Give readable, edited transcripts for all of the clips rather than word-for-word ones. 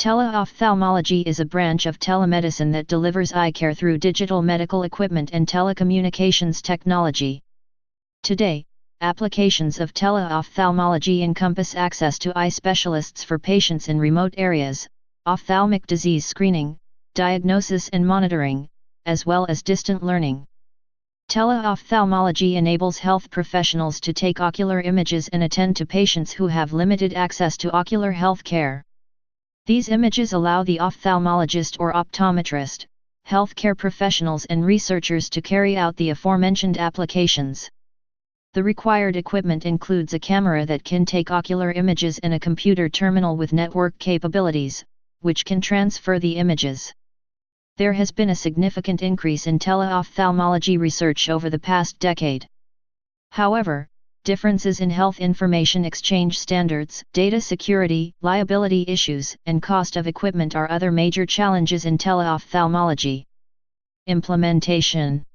Teleophthalmology is a branch of telemedicine that delivers eye care through digital medical equipment and telecommunications technology. Today, applications of teleophthalmology encompass access to eye specialists for patients in remote areas, ophthalmic disease screening, diagnosis and monitoring, as well as distant learning. Teleophthalmology enables health professionals to take ocular images and attend to patients who have limited access to ocular health care. These images allow the ophthalmologist or optometrist, healthcare professionals and researchers to carry out the aforementioned applications. The required equipment includes a camera that can take ocular images and a computer terminal with network capabilities, which can transfer the images. There has been a significant increase in teleophthalmology research over the past decade. However, differences in health information exchange standards, data security, liability issues, and cost of equipment are other major challenges in teleophthalmology. Implementation.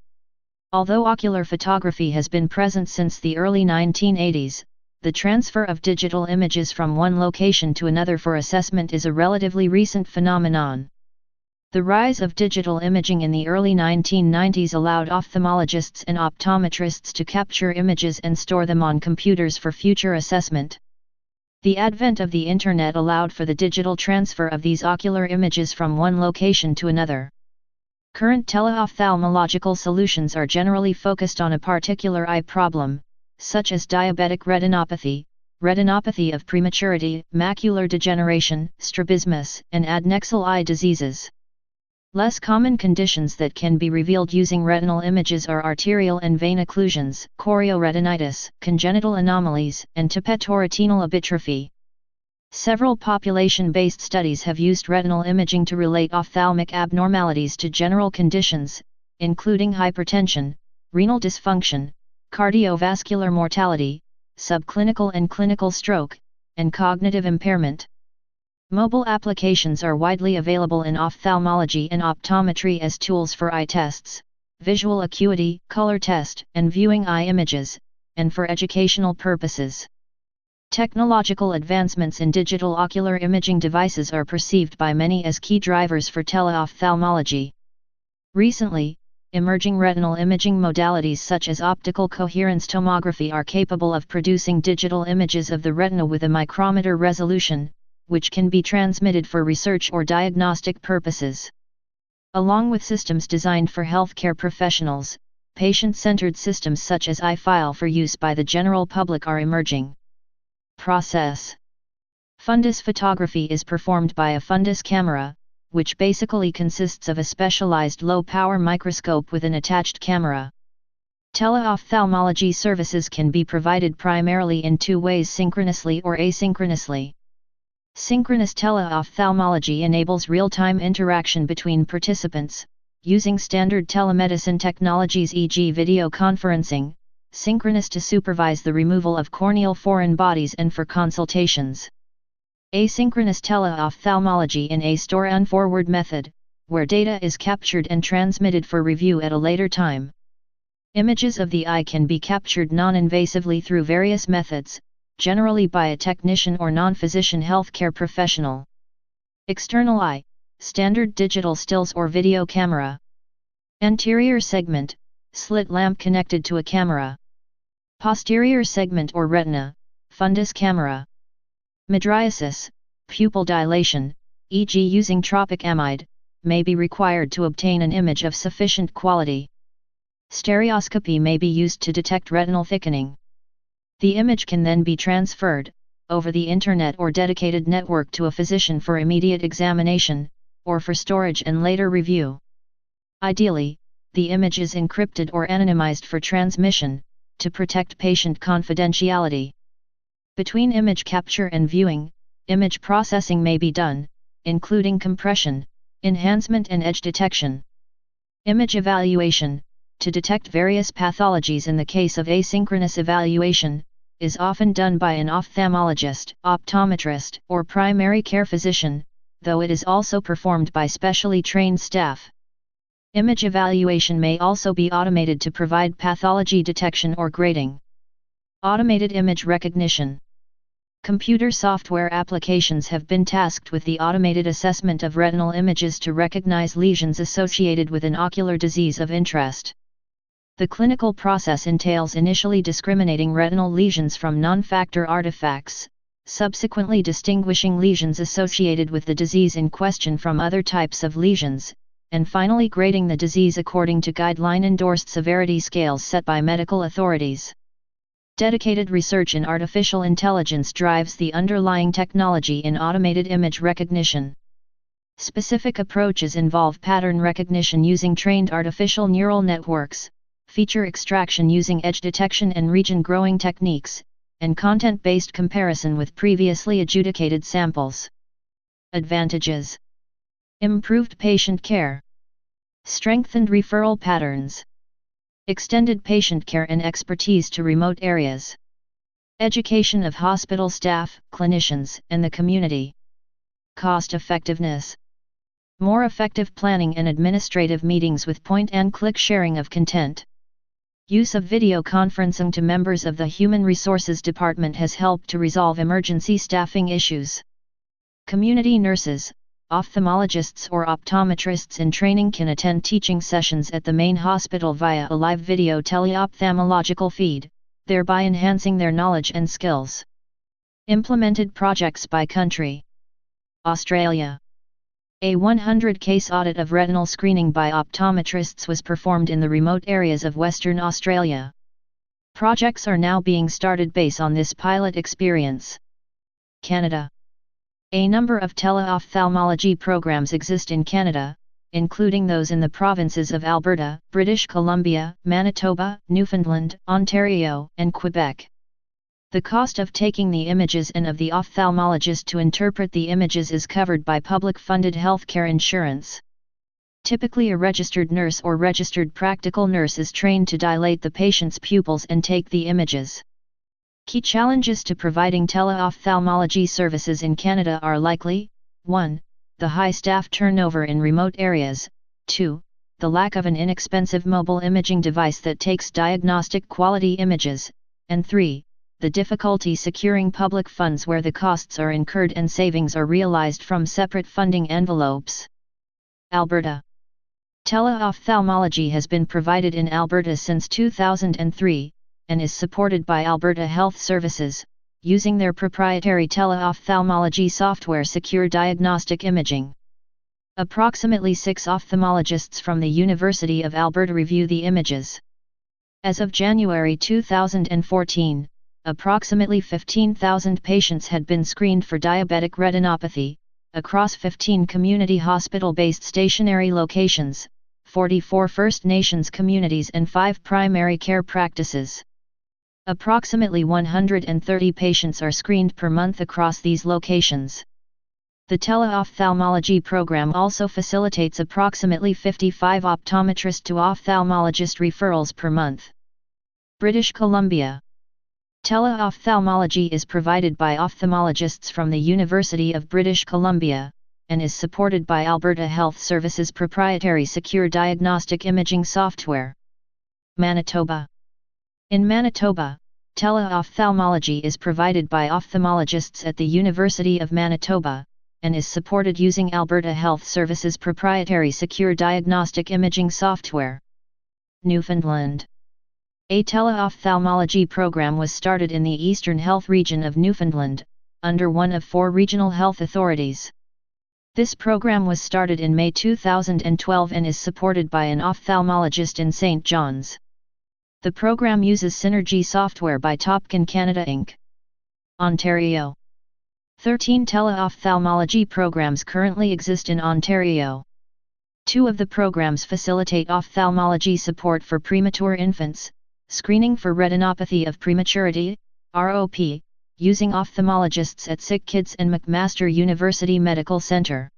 Although ocular photography has been present since the early 1980s, the transfer of digital images from one location to another for assessment is a relatively recent phenomenon. The rise of digital imaging in the early 1990s allowed ophthalmologists and optometrists to capture images and store them on computers for future assessment. The advent of the Internet allowed for the digital transfer of these ocular images from one location to another. Current teleophthalmological solutions are generally focused on a particular eye problem, such as diabetic retinopathy, retinopathy of prematurity, macular degeneration, strabismus, and adnexal eye diseases. Less common conditions that can be revealed using retinal images are arterial and vein occlusions, chorioretinitis, congenital anomalies, and tapetoretinal abitrophy. Several population-based studies have used retinal imaging to relate ophthalmic abnormalities to general conditions, including hypertension, renal dysfunction, cardiovascular mortality, subclinical and clinical stroke, and cognitive impairment. Mobile applications are widely available in ophthalmology and optometry as tools for eye tests, visual acuity, color test, and viewing eye images, and for educational purposes. Technological advancements in digital ocular imaging devices are perceived by many as key drivers for teleophthalmology. Recently, emerging retinal imaging modalities such as optical coherence tomography are capable of producing digital images of the retina with a micrometer resolution, which can be transmitted for research or diagnostic purposes. Along with systems designed for healthcare professionals, patient-centered systems such as iFile for use by the general public are emerging. Process. Fundus photography is performed by a fundus camera, which basically consists of a specialized low-power microscope with an attached camera. Teleophthalmology services can be provided primarily in two ways: synchronously or asynchronously. Synchronous teleophthalmology enables real-time interaction between participants, using standard telemedicine technologies e.g. video conferencing, synchronous to supervise the removal of corneal foreign bodies and for consultations. Asynchronous teleophthalmology in a store-and-forward method, where data is captured and transmitted for review at a later time. Images of the eye can be captured non-invasively through various methods, generally by a technician or non-physician healthcare professional. External eye, standard digital stills or video camera. Anterior segment, slit lamp connected to a camera. Posterior segment or retina, fundus camera. Mydriasis, pupil dilation, e.g. using tropic amide, may be required to obtain an image of sufficient quality. Stereoscopy may be used to detect retinal thickening. The image can then be transferred, over the Internet or dedicated network, to a physician for immediate examination, or for storage and later review. Ideally, the image is encrypted or anonymized for transmission, to protect patient confidentiality. Between image capture and viewing, image processing may be done, including compression, enhancement and edge detection. Image evaluation, to detect various pathologies in the case of asynchronous evaluation, is often done by an ophthalmologist, optometrist, or primary care physician, though it is also performed by specially trained staff. Image evaluation may also be automated to provide pathology detection or grading. Automated image recognition. Computer software applications have been tasked with the automated assessment of retinal images to recognize lesions associated with an ocular disease of interest. The clinical process entails initially discriminating retinal lesions from non-factor artifacts, subsequently distinguishing lesions associated with the disease in question from other types of lesions, and finally grading the disease according to guideline-endorsed severity scales set by medical authorities. Dedicated research in artificial intelligence drives the underlying technology in automated image recognition. Specific approaches involve pattern recognition using trained artificial neural networks, feature extraction using edge detection and region growing techniques, and content-based comparison with previously adjudicated samples. Advantages: improved patient care, strengthened referral patterns, extended patient care and expertise to remote areas, education of hospital staff, clinicians, and the community. Cost effectiveness: more effective planning and administrative meetings with point-and-click sharing of content. Use of video conferencing to members of the Human Resources Department has helped to resolve emergency staffing issues. Community nurses, ophthalmologists or optometrists in training can attend teaching sessions at the main hospital via a live video teleophthalmological feed, thereby enhancing their knowledge and skills. Implemented projects by country. Australia. A 100-case audit of retinal screening by optometrists was performed in the remote areas of Western Australia. Projects are now being started based on this pilot experience. Canada. A number of teleophthalmology programs exist in Canada, including those in the provinces of Alberta, British Columbia, Manitoba, Newfoundland, Ontario, and Quebec. The cost of taking the images and of the ophthalmologist to interpret the images is covered by public-funded healthcare insurance. Typically a registered nurse or registered practical nurse is trained to dilate the patient's pupils and take the images. Key challenges to providing teleophthalmology services in Canada are likely: 1. The high staff turnover in remote areas, 2. The lack of an inexpensive mobile imaging device that takes diagnostic quality images, and 3. The difficulty securing public funds where the costs are incurred and savings are realized from separate funding envelopes. Alberta. Teleophthalmology has been provided in Alberta since 2003, and is supported by Alberta Health Services, using their proprietary teleophthalmology software Secure Diagnostic Imaging. Approximately 6 ophthalmologists from the University of Alberta review the images. As of January 2014, approximately 15,000 patients had been screened for diabetic retinopathy, across 15 community hospital-based stationary locations, 44 First Nations communities and 5 primary care practices. Approximately 130 patients are screened per month across these locations. The teleophthalmology program also facilitates approximately 55 optometrist to ophthalmologist referrals per month. British Columbia. Teleophthalmology is provided by ophthalmologists from the University of British Columbia, and is supported by Alberta Health Services proprietary Secure Diagnostic Imaging software. Manitoba. In Manitoba, teleophthalmology is provided by ophthalmologists at the University of Manitoba, and is supported using Alberta Health Services proprietary Secure Diagnostic Imaging software. Newfoundland. A teleophthalmology program was started in the Eastern Health Region of Newfoundland, under one of 4 regional health authorities. This program was started in May 2012 and is supported by an ophthalmologist in St. John's. The program uses Synergy software by Topcan Canada Inc. Ontario. 13 teleophthalmology programs currently exist in Ontario. 2 of the programs facilitate ophthalmology support for premature infants, screening for retinopathy of prematurity, ROP, using ophthalmologists at Sick Kids and McMaster University Medical Center.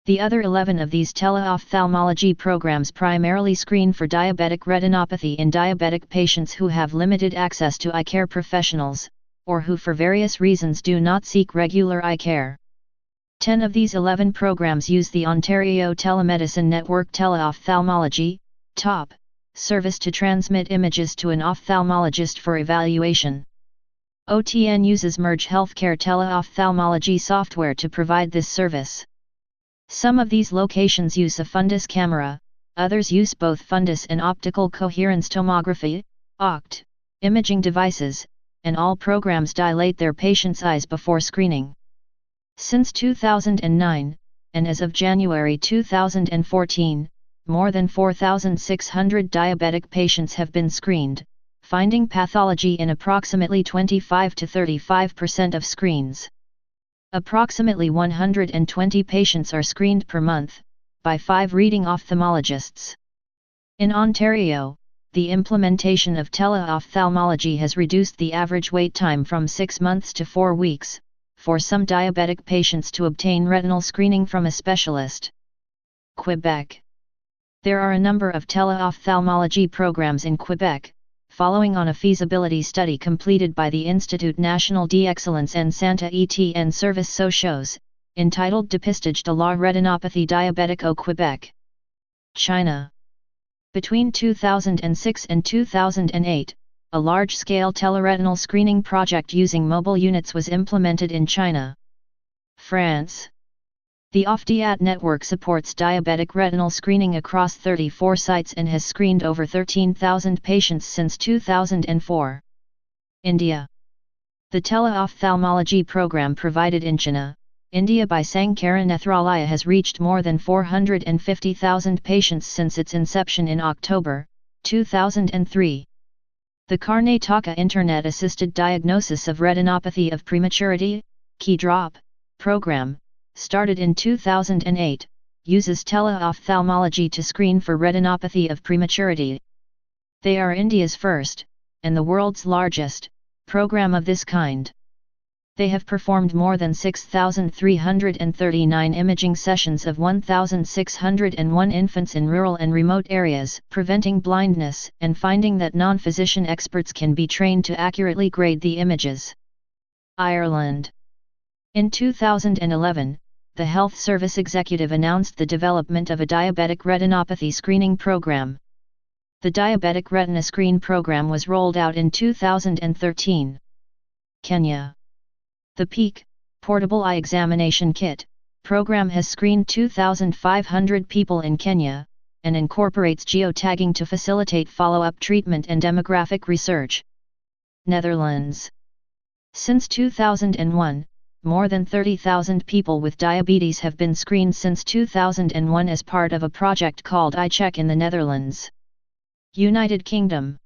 The other 11 of these teleophthalmology programs primarily screen for diabetic retinopathy in diabetic patients who have limited access to eye care professionals, or who for various reasons do not seek regular eye care. 10 of these 11 programs use the Ontario Telemedicine Network Teleophthalmology, TOP, service to transmit images to an ophthalmologist for evaluation. OTN uses Merge Healthcare teleophthalmology software to provide this service. Some of these locations use a fundus camera, others use both fundus and optical coherence tomography, OCT, imaging devices, and all programs dilate their patients' eyes before screening. Since 2009, and as of January 2014, more than 4,600 diabetic patients have been screened, finding pathology in approximately 25 to 35% of screens. Approximately 120 patients are screened per month, by 5 reading ophthalmologists. In Ontario, the implementation of teleophthalmology has reduced the average wait time from 6 months to 4 weeks, for some diabetic patients to obtain retinal screening from a specialist. Quebec. There are a number of teleophthalmology programs in Quebec, following on a feasibility study completed by the Institut National d'Excellence en Santé et en Services Sociaux, entitled Dépistage de la Retinopathy Diabetique au Québec. China. Between 2006 and 2008, a large-scale teleretinal screening project using mobile units was implemented in China. France. The OFDIAT network supports diabetic retinal screening across 34 sites and has screened over 13,000 patients since 2004. India. The teleophthalmology program provided in Chennai, India by Sankara Nethralaya has reached more than 450,000 patients since its inception in October 2003. The Karnataka Internet-Assisted Diagnosis of Retinopathy of Prematurity, (KEY-DROP) program, started in 2008, uses teleophthalmology to screen for retinopathy of prematurity. They are India's first, and the world's largest, program of this kind. They have performed more than 6,339 imaging sessions of 1,601 infants in rural and remote areas, preventing blindness and finding that non-physician experts can be trained to accurately grade the images. Ireland. In 2011, the Health Service Executive announced the development of a diabetic retinopathy screening program. The Diabetic Retina Screen program was rolled out in 2013. Kenya. The PEAK, Portable Eye Examination Kit, program has screened 2,500 people in Kenya, and incorporates geotagging to facilitate follow-up treatment and demographic research. Netherlands. Since 2001, more than 30,000 people with diabetes have been screened since 2001 as part of a project called iCheck in the Netherlands. United Kingdom.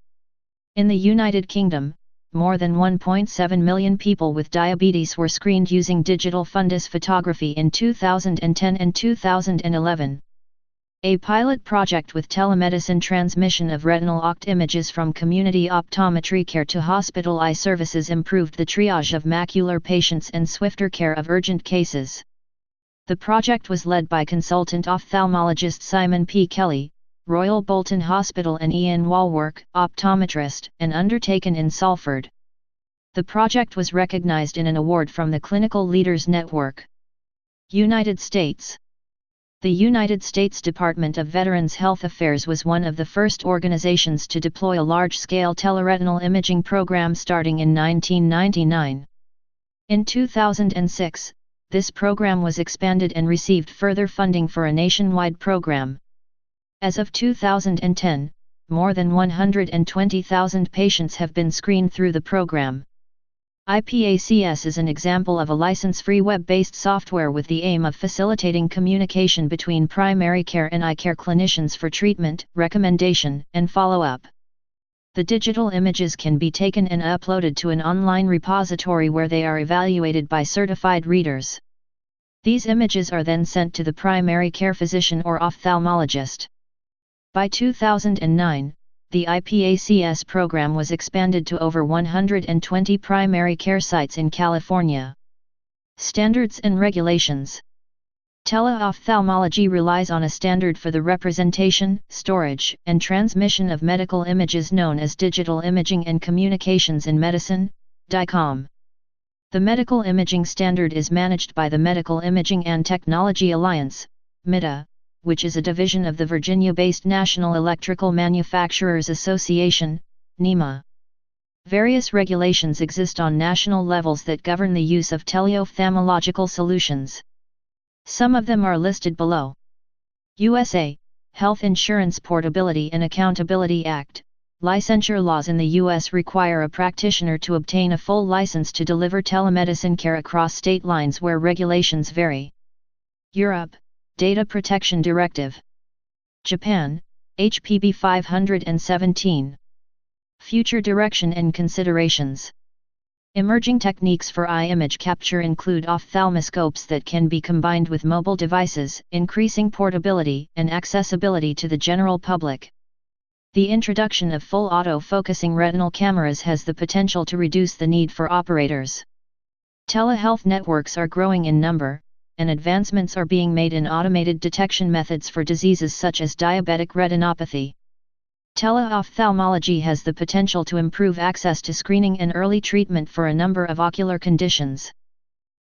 In the United Kingdom, more than 1.7 million people with diabetes were screened using digital fundus photography in 2010 and 2011. A pilot project with telemedicine transmission of retinal OCT images from community optometry care to hospital eye services improved the triage of macular patients and swifter care of urgent cases. The project was led by consultant ophthalmologist Simon P. Kelly, Royal Bolton Hospital, and Ian Walwork, optometrist, and undertaken in Salford. The project was recognized in an award from the Clinical Leaders Network. United States. The United States Department of Veterans Health Affairs was one of the first organizations to deploy a large-scale teleretinal imaging program starting in 1999. In 2006, this program was expanded and received further funding for a nationwide program. As of 2010, more than 120,000 patients have been screened through the program. IPACS is an example of a license-free web-based software with the aim of facilitating communication between primary care and eye care clinicians for treatment, recommendation, and follow-up. The digital images can be taken and uploaded to an online repository where they are evaluated by certified readers. These images are then sent to the primary care physician or ophthalmologist. By 2009, the IPACS program was expanded to over 120 primary care sites in California. Standards and regulations. Teleophthalmology relies on a standard for the representation, storage, and transmission of medical images known as Digital Imaging and Communications in Medicine, DICOM. The medical imaging standard is managed by the Medical Imaging and Technology Alliance, MITA, which is a division of the Virginia-based National Electrical Manufacturers Association, NEMA. Various regulations exist on national levels that govern the use of teleophthalmological solutions. Some of them are listed below. USA, Health Insurance Portability and Accountability Act. Licensure laws in the U.S. require a practitioner to obtain a full license to deliver telemedicine care across state lines where regulations vary. Europe, Data Protection Directive. Japan, HPB 517. Future direction and considerations. Emerging techniques for eye image capture include ophthalmoscopes that can be combined with mobile devices, increasing portability and accessibility to the general public. The introduction of full auto-focusing retinal cameras has the potential to reduce the need for operators. Telehealth networks are growing in number, and advancements are being made in automated detection methods for diseases such as diabetic retinopathy. Teleophthalmology has the potential to improve access to screening and early treatment for a number of ocular conditions.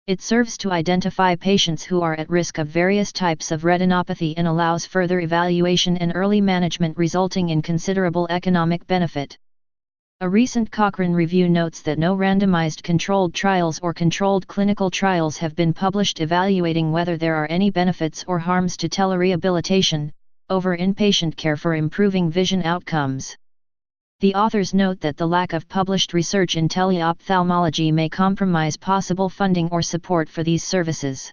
It serves to identify patients who are at risk of various types of retinopathy and allows further evaluation and early management, resulting in considerable economic benefit. A recent Cochrane review notes that no randomized controlled trials or controlled clinical trials have been published evaluating whether there are any benefits or harms to telerehabilitation over inpatient care for improving vision outcomes. The authors note that the lack of published research in teleophthalmology may compromise possible funding or support for these services.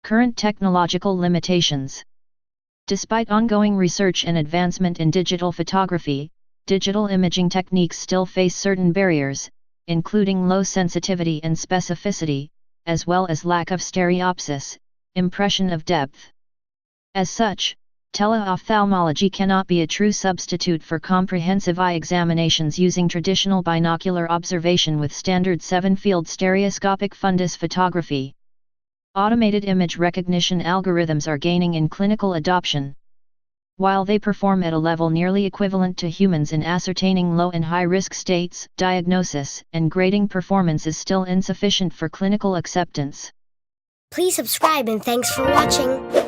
Current technological limitations. Despite ongoing research and advancement in digital photography, digital imaging techniques still face certain barriers, including low sensitivity and specificity, as well as lack of stereopsis, impression of depth. As such, teleophthalmology cannot be a true substitute for comprehensive eye examinations using traditional binocular observation with standard 7-field stereoscopic fundus photography. Automated image recognition algorithms are gaining in clinical adoption. While they perform at a level nearly equivalent to humans in ascertaining low and high-risk states, diagnosis and grading performance is still insufficient for clinical acceptance. Please subscribe and thanks for watching.